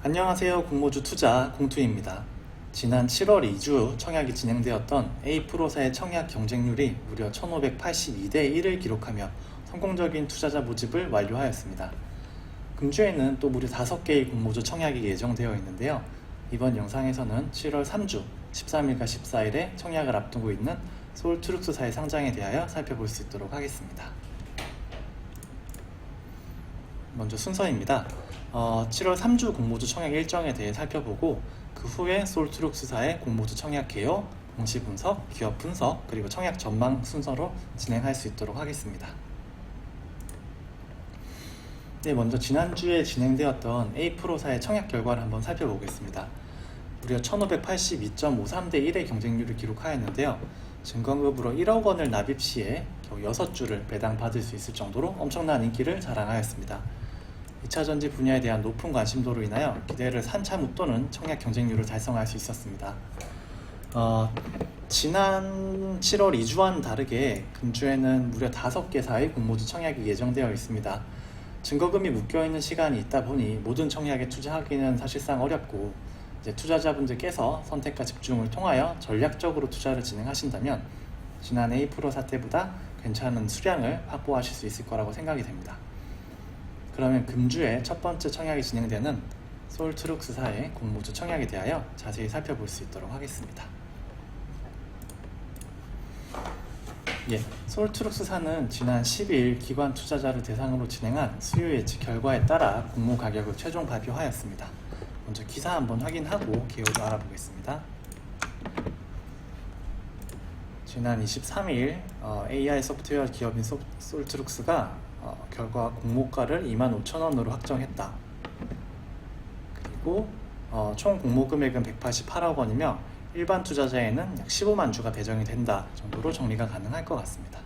안녕하세요. 공모주 투자 공투입니다. 지난 7월 2주 청약이 진행되었던 A프로사의 청약 경쟁률이 무려 1582대 1을 기록하며 성공적인 투자자 모집을 완료하였습니다. 금주에는 또 무려 5개의 공모주 청약이 예정되어 있는데요. 이번 영상에서는 7월 3주 13일과 14일에 청약을 앞두고 있는 서울투룩스사의 상장에 대하여 살펴볼 수 있도록 하겠습니다. 먼저 순서입니다. 7월 3주 공모주 청약 일정에 대해 살펴보고 그 후에 서울투룩스사의 공모주 청약 개요, 공시 분석, 기업 분석, 그리고 청약 전망 순서로 진행할 수 있도록 하겠습니다. 네, 먼저 지난주에 진행되었던 A프로사의 청약 결과를 한번 살펴보겠습니다. 무려 1582.53대 1의 경쟁률을 기록하였는데요. 증권급으로 1억 원을 납입 시에 겨우 6주를 배당받을 수 있을 정도로 엄청난 인기를 자랑하였습니다. 2차전지 분야에 대한 높은 관심도로 인하여 기대를 산참 웃도는 청약 경쟁률을 달성할 수 있었습니다. 지난 7월 2주와는 다르게 금주에는 무려 5개사의 공모주 청약이 예정되어 있습니다. 증거금이 묶여있는 시간이 있다 보니 모든 청약에 투자하기는 사실상 어렵고 이제 투자자분들께서 선택과 집중을 통하여 전략적으로 투자를 진행하신다면 지난 A프로사 때보다 괜찮은 수량을 확보하실 수 있을 거라고 생각이 됩니다. 그러면 금주에 첫 번째 청약이 진행되는 서울투룩스사의 공모주 청약에 대하여 자세히 살펴볼 수 있도록 하겠습니다. 서울투룩스사는 지난 10일 기관 투자자를 대상으로 진행한 수요 예측 결과에 따라 공모 가격을 최종 발표하였습니다. 먼저 기사 한번 확인하고 개요도 알아보겠습니다. 지난 23일 AI 소프트웨어 기업인 서울투룩스가 결과 공모가를 25,000원으로 확정했다. 그리고 총 공모 금액은 188억 원이며 일반 투자자에는 약 15만 주가 배정이 된다 정도로 정리가 가능할 것 같습니다.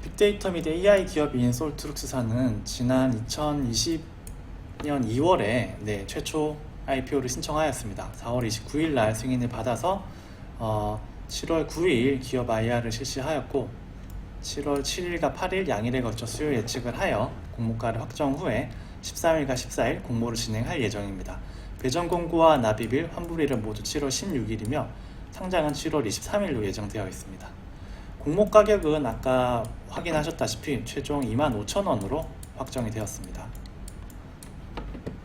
빅데이터 및 AI 기업인 서울투룩스사는 지난 2020년 2월에 최초 IPO를 신청하였습니다. 4월 29일 날 승인을 받아서 7월 9일 기업 IR을 실시하였고 7월 7일과 8일 양일에 걸쳐 수요 예측을 하여 공모가를 확정 후에 13일과 14일 공모를 진행할 예정입니다. 배정 공고와 납입일, 환불일은 모두 7월 16일이며 상장은 7월 23일로 예정되어 있습니다. 공모 가격은 아까 확인하셨다시피 최종 25,000원으로 확정이 되었습니다.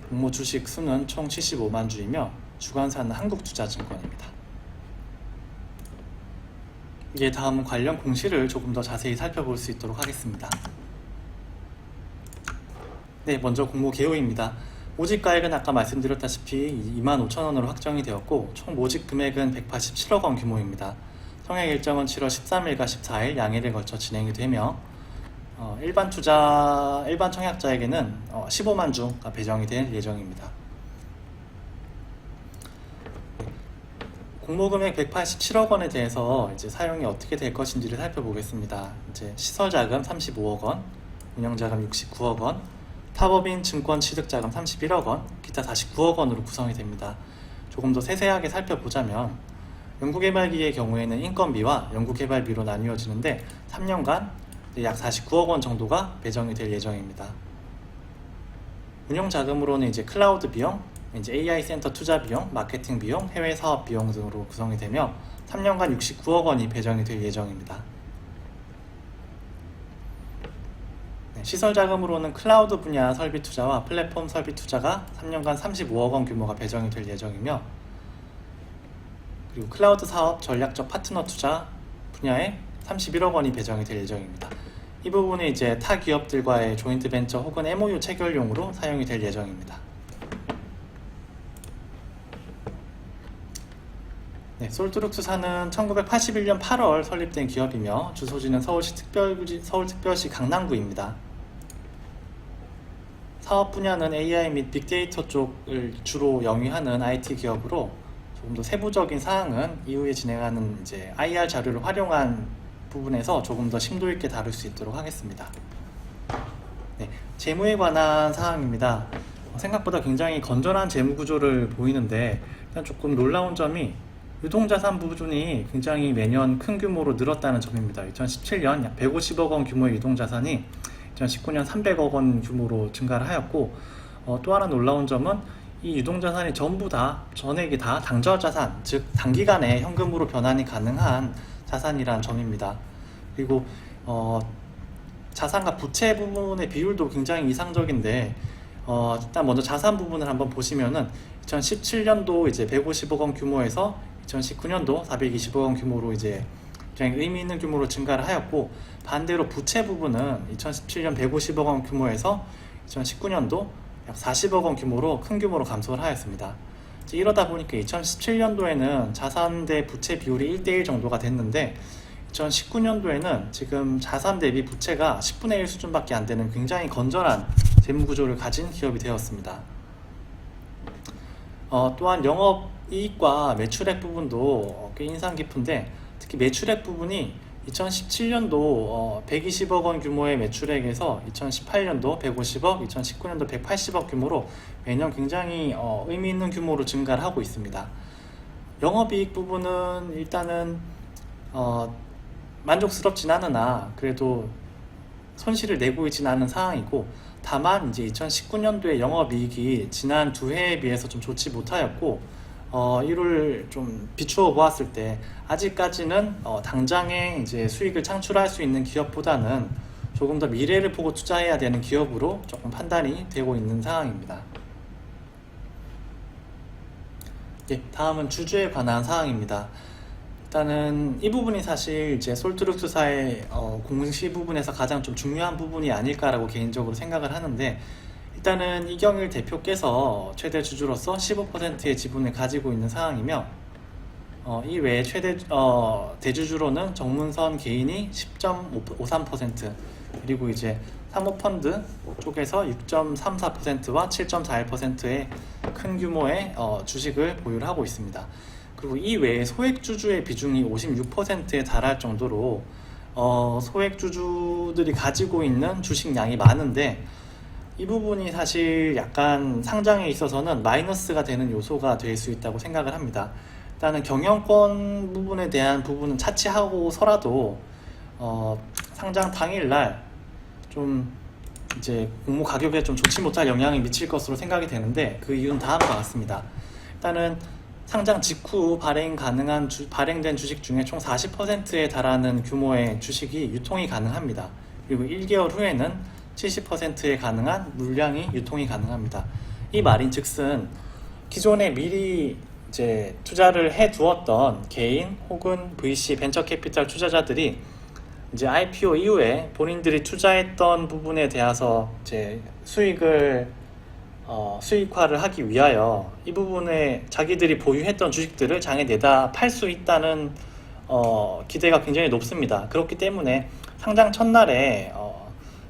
공모 주식 수는 총 75만 주이며 주관사는 한국투자증권입니다. 다음은 관련 공시를 조금 더 자세히 살펴볼 수 있도록 하겠습니다. 먼저 공모 개요입니다. 모집가액은 아까 말씀드렸다시피 25,000원으로 확정이 되었고 총 모집 금액은 187억 원 규모입니다. 청약 일정은 7월 13일과 14일 양일에 걸쳐 진행이 되며 일반 청약자에게는 15만 주가 배정이 될 예정입니다. 공모금액 187억 원에 대해서 사용이 어떻게 될 것인지를 살펴보겠습니다. 시설자금 35억 원, 운영자금 69억 원, 타법인 증권 취득자금 31억 원, 기타 49억 원으로 구성이 됩니다. 조금 더 세세하게 살펴보자면 연구개발비의 경우에는 인건비와 연구개발비로 나뉘어지는데 3년간 약 49억 원 정도가 배정이 될 예정입니다. 운영자금으로는 클라우드 비용, AI 센터 투자 비용, 마케팅 비용, 해외 사업 비용 등으로 구성이 되며 3년간 69억 원이 배정이 될 예정입니다. 시설 자금으로는 클라우드 분야 설비 투자와 플랫폼 설비 투자가 3년간 35억 원 규모가 배정이 될 예정이며 그리고 클라우드 사업 전략적 파트너 투자 분야에 31억 원이 배정이 될 예정입니다. 이 부분은 타 기업들과의 조인트 벤처 혹은 MOU 체결용으로 사용이 될 예정입니다. 서울투룩스사는 1981년 8월 설립된 기업이며 주소지는 서울특별시 강남구입니다. 사업 분야는 AI 및 빅데이터 쪽을 주로 영위하는 IT 기업으로 조금 더 세부적인 사항은 이후에 진행하는 IR 자료를 활용한 부분에서 조금 더 심도 있게 다룰 수 있도록 하겠습니다. 재무에 관한 사항입니다. 생각보다 굉장히 건전한 재무 구조를 보이는데 일단 조금 놀라운 점이 유동자산 부분이 굉장히 매년 큰 규모로 늘었다는 점입니다. 2017년 약 150억 원 규모의 유동자산이 2019년 300억 원 규모로 증가를 하였고, 또 하나 놀라운 점은 이 유동자산이 전부 다 전액이 다 당저자산, 즉 단기간에 현금으로 변환이 가능한 자산이라는 점입니다. 그리고 자산과 부채 부분의 비율도 굉장히 이상적인데, 일단 먼저 자산 부분을 한번 보시면은 2017년도 이제 150억 원 규모에서 2019년도 420억 원 규모로 이제 굉장히 의미 있는 규모로 증가를 하였고, 반대로 부채 부분은 2017년 150억 원 규모에서 2019년도 약 40억 원 규모로 큰 규모로 감소를 하였습니다. 이러다 보니까 2017년도에는 자산 대 부채 비율이 1대1 정도가 됐는데, 2019년도에는 지금 자산 대비 부채가 10분의 1 수준밖에 안 되는 굉장히 건전한 재무 구조를 가진 기업이 되었습니다. 또한 영업이익과 매출액 부분도 꽤 인상 깊은데, 특히 매출액 부분이 2017년도 120억 원 규모의 매출액에서 2018년도 150억, 2019년도 180억 규모로 매년 굉장히 의미 있는 규모로 증가를 하고 있습니다. 영업이익 부분은 일단은 만족스럽진 않으나 그래도 손실을 내고 있지는 않은 상황이고, 다만 이제 2019년도에 영업이익이 지난 두 해에 비해서 좀 좋지 못하였고, 이를 좀 비추어 보았을 때 아직까지는 당장에 이제 수익을 창출할 수 있는 기업보다는 조금 더 미래를 보고 투자해야 되는 기업으로 조금 판단이 되고 있는 상황입니다. 예, 다음은 주주에 관한 사항입니다. 일단은 이 부분이 사실 이제 솔트룩스사의 공시 부분에서 가장 좀 중요한 부분이 아닐까라고 개인적으로 생각을 하는데, 일단은 이경일 대표께서 최대 주주로서 15%의 지분을 가지고 있는 상황이며, 이 외에 최대 대주주로는 정문선 개인이 10.53%, 그리고 이제 사모펀드 쪽에서 6.34%와 7.41%의 큰 규모의 주식을 보유를 하고 있습니다. 그리고 이 외에 소액주주의 비중이 56%에 달할 정도로 소액주주들이 가지고 있는 주식량이 많은데, 이 부분이 사실 약간 상장에 있어서는 마이너스가 되는 요소가 될 수 있다고 생각을 합니다. 일단은 경영권 부분에 대한 부분은 차치하고서라도 상장 당일날 좀 이제 공모 가격에 좀 좋지 못할 영향이 미칠 것으로 생각이 되는데, 그 이유는 다음과 같습니다. 일단은 상장 직후 발행된 주식 중에 총 40%에 달하는 규모의 주식이 유통이 가능합니다. 그리고 1개월 후에는 70%에 가능한 물량이 유통이 가능합니다. 이 말인즉슨 기존에 미리 이제 투자를 해 두었던 개인 혹은 VC 벤처 캐피탈 투자자들이 이제 IPO 이후에 본인들이 투자했던 부분에 대해서 이제 수익화를 하기 위하여 이 부분에 자기들이 보유했던 주식들을 장에 내다 팔 수 있다는 기대가 굉장히 높습니다. 그렇기 때문에 상장 첫날에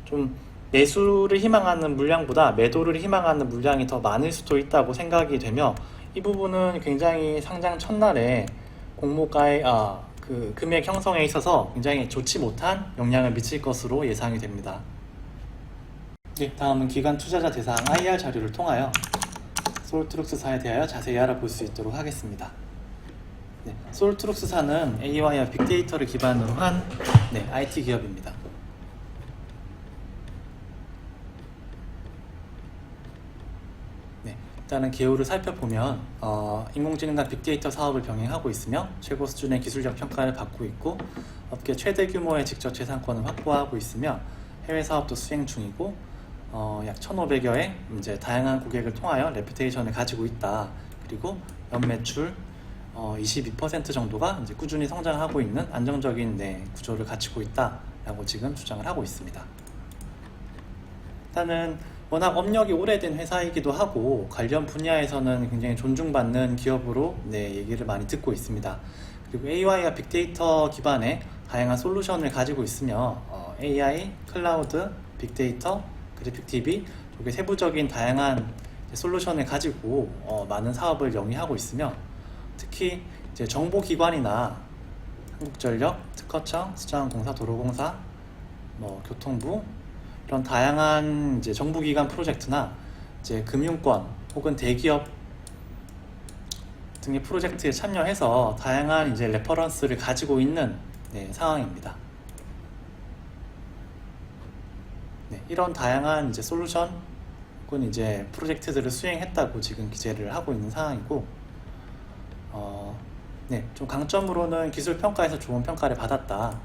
좀 매수를 희망하는 물량보다 매도를 희망하는 물량이 더 많을 수도 있다고 생각이 되며, 이 부분은 굉장히 상장 첫날에 공모가의 그 금액 형성에 있어서 굉장히 좋지 못한 영향을 미칠 것으로 예상이 됩니다. 네, 다음은 기관 투자자 대상 IR 자료를 통하여 솔트룩스사에 대하여 자세히 알아볼 수 있도록 하겠습니다. 네, 솔트룩스사는 AI와 빅데이터를 기반으로 한 IT 기업입니다. 일단은 개요를 살펴보면 인공지능과 빅데이터 사업을 병행하고 있으며 최고 수준의 기술력 평가를 받고 있고, 업계 최대 규모의 직접 재산권을 확보하고 있으며 해외 사업도 수행 중이고, 약 1,500여의 이제 다양한 고객을 통하여 레퓨테이션을 가지고 있다. 그리고 연매출 22% 정도가 이제 꾸준히 성장하고 있는 안정적인 구조를 갖추고 있다라고 지금 주장을 하고 있습니다. 일단은 워낙 업력이 오래된 회사이기도 하고 관련 분야에서는 굉장히 존중받는 기업으로 얘기를 많이 듣고 있습니다. 그리고 AI와 빅데이터 기반의 다양한 솔루션을 가지고 있으며 AI, 클라우드, 빅데이터, 그래픽 TV 쪽에 세부적인 다양한 솔루션을 가지고 많은 사업을 영위하고 있으며, 특히 이제 정보기관이나 한국전력, 특허청, 수자원공사, 도로공사, 교통부 이런 다양한 이제 정부기관 프로젝트나 이제 금융권 혹은 대기업들의 등의 프로젝트에 참여해서 다양한 이제 레퍼런스를 가지고 있는 상황입니다. 이런 다양한 이제 솔루션 혹은 이제 프로젝트들을 수행했다고 지금 기재를 하고 있는 상황이고, 좀 강점으로는 기술 평가에서 좋은 평가를 받았다.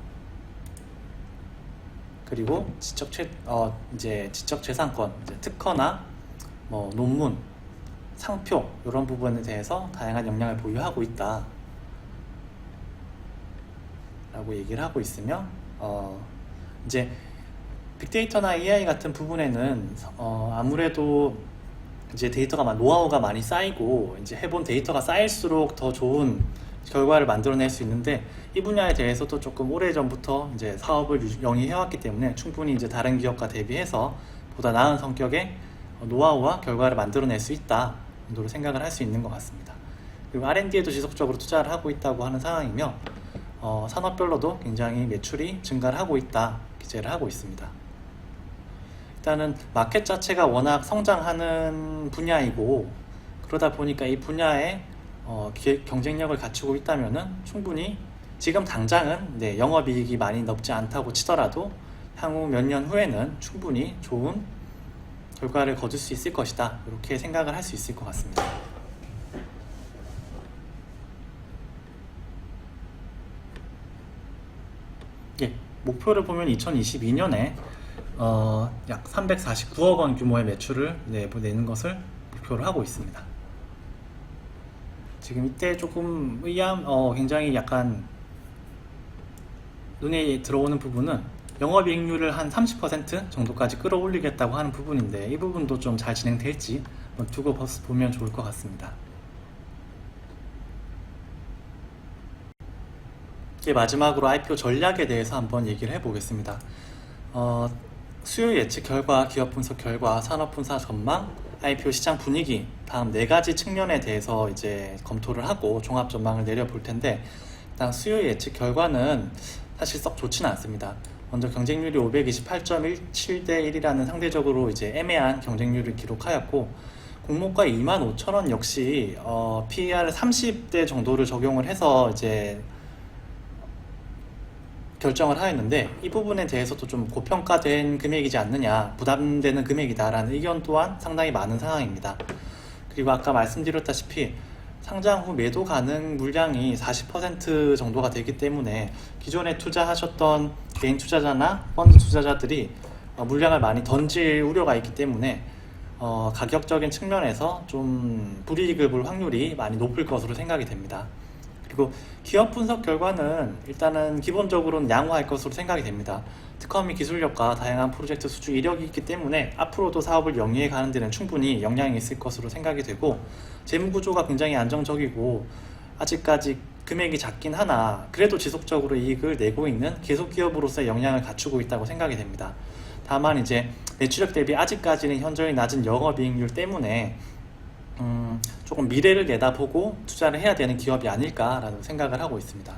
그리고 지적재산권, 특허나 뭐 논문, 상표 이런 부분에 대해서 다양한 역량을 보유하고 있다 라고 얘기를 하고 있으며, 이제 빅데이터나 AI 같은 부분에는 아무래도 이제 노하우가 많이 쌓이고 이제 해본 데이터가 쌓일수록 더 좋은 결과를 만들어낼 수 있는데, 이 분야에 대해서도 조금 오래전부터 이제 사업을 영위해왔기 때문에 충분히 이제 다른 기업과 대비해서 보다 나은 성격의 노하우와 결과를 만들어낼 수 있다 정도로 생각을 할 수 있는 것 같습니다. 그리고 R&D에도 지속적으로 투자를 하고 있다고 하는 상황이며, 산업별로도 굉장히 매출이 증가를 하고 있다 기재를 하고 있습니다. 일단은 마켓 자체가 워낙 성장하는 분야이고, 그러다 보니까 이 분야에 경쟁력을 갖추고 있다면은 충분히 지금 당장은 영업이익이 많이 높지 않다고 치더라도 향후 몇 년 후에는 충분히 좋은 결과를 거둘 수 있을 것이다, 이렇게 생각을 할 수 있을 것 같습니다. 목표를 보면 2022년에 약 349억 원 규모의 매출을 내는 것을 목표로 하고 있습니다. 지금 이때 조금 굉장히 약간 눈에 들어오는 부분은 영업이익률을 한 30% 정도까지 끌어올리겠다고 하는 부분인데, 이 부분도 좀 잘 진행될지 두고 보면 좋을 것 같습니다. 마지막으로 IPO 전략에 대해서 한번 얘기를 해보겠습니다. 수요 예측 결과, 기업 분석 결과, 산업 분사 전망, IPO 시장 분위기, 다음 4가지 측면에 대해서 이제 검토를 하고 종합 전망을 내려볼 텐데, 일단 수요 예측 결과는 사실 썩 좋지는 않습니다. 먼저 경쟁률이 528.17대 1이라는 상대적으로 이제 애매한 경쟁률을 기록하였고, 공모가 25,000원 역시 PER 30대 정도를 적용을 해서 이제 결정을 하였는데, 이 부분에 대해서도 좀 고평가된 금액이지 않느냐, 부담되는 금액이다라는 의견 또한 상당히 많은 상황입니다. 그리고 아까 말씀드렸다시피 상장 후 매도 가능 물량이 40% 정도가 되기 때문에 기존에 투자하셨던 개인 투자자나 펀드 투자자들이 물량을 많이 던질 우려가 있기 때문에 가격적인 측면에서 좀 불이익을 볼 확률이 많이 높을 것으로 생각이 됩니다. 그리고 기업 분석 결과는 일단은 기본적으로는 양호할 것으로 생각이 됩니다. 특허 및 기술력과 다양한 프로젝트 수주 이력이 있기 때문에 앞으로도 사업을 영위해 가는 데는 충분히 영향이 있을 것으로 생각이 되고, 재무구조가 굉장히 안정적이고 아직까지 금액이 작긴 하나 그래도 지속적으로 이익을 내고 있는 계속 기업으로서의 역량을 갖추고 있다고 생각이 됩니다. 다만 이제 매출액 대비 아직까지는 현저히 낮은 영업이익률 때문에 조금 미래를 내다보고 투자를 해야 되는 기업이 아닐까라는 생각을 하고 있습니다.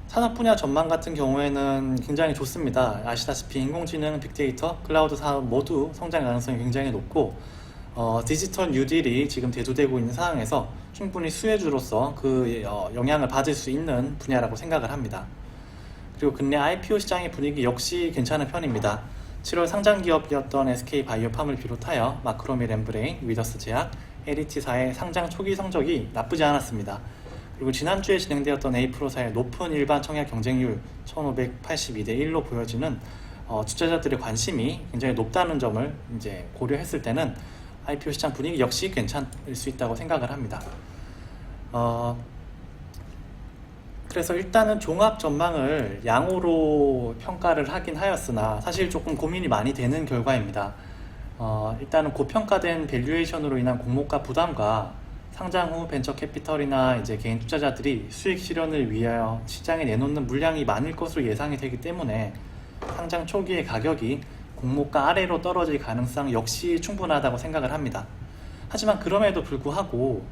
산업 분야 전망 같은 경우에는 굉장히 좋습니다. 아시다시피 인공지능, 빅데이터, 클라우드 사업 모두 성장 가능성이 굉장히 높고, 디지털 뉴딜이 지금 대두되고 있는 상황에서 충분히 수혜주로서 그 영향을 받을 수 있는 분야라고 생각을 합니다. 그리고 근래 IPO 시장의 분위기 역시 괜찮은 편입니다. 7월 상장 기업이었던 SK바이오팜을 비롯하여 마크로미 렘브레인, 위더스 제약, LET사의 상장 초기 성적이 나쁘지 않았습니다. 그리고 지난주에 진행되었던 A프로사의 높은 일반 청약 경쟁률 1582대 1로 보여지는 투자자들의 관심이 굉장히 높다는 점을 이제 고려했을 때는 IPO 시장 분위기 역시 괜찮을 수 있다고 생각을 합니다. 그래서 일단은 종합 전망을 양호로 평가를 하긴 하였으나 사실 조금 고민이 많이 되는 결과입니다. 일단은 고평가된 밸류에이션으로 인한 공모가 부담과 상장 후 벤처 캐피털이나 이제 개인 투자자들이 수익 실현을 위하여 시장에 내놓는 물량이 많을 것으로 예상이 되기 때문에 상장 초기의 가격이 공모가 아래로 떨어질 가능성 역시 충분하다고 생각을 합니다. 하지만 그럼에도 불구하고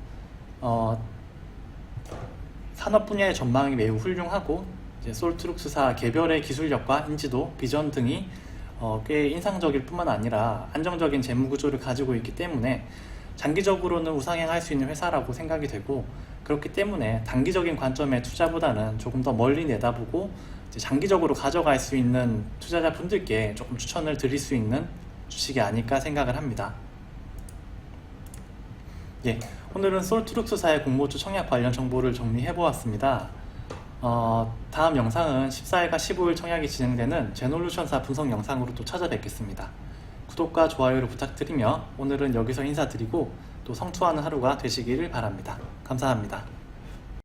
산업 분야의 전망이 매우 훌륭하고 이제 솔트룩스사 개별의 기술력과 인지도, 비전 등이 꽤 인상적일 뿐만 아니라 안정적인 재무 구조를 가지고 있기 때문에 장기적으로는 우상향할 수 있는 회사라고 생각이 되고, 그렇기 때문에 단기적인 관점의 투자보다는 조금 더 멀리 내다보고 이제 장기적으로 가져갈 수 있는 투자자분들께 조금 추천을 드릴 수 있는 주식이 아닐까 생각을 합니다. 예, 오늘은 솔트룩스사의 공모주 청약 관련 정보를 정리해 보았습니다. 다음 영상은 14일과 15일 청약이 진행되는 제놀루션사 분석 영상으로 또 찾아뵙겠습니다. 구독과 좋아요를 부탁드리며 오늘은 여기서 인사드리고 또 성투하는 하루가 되시기를 바랍니다. 감사합니다.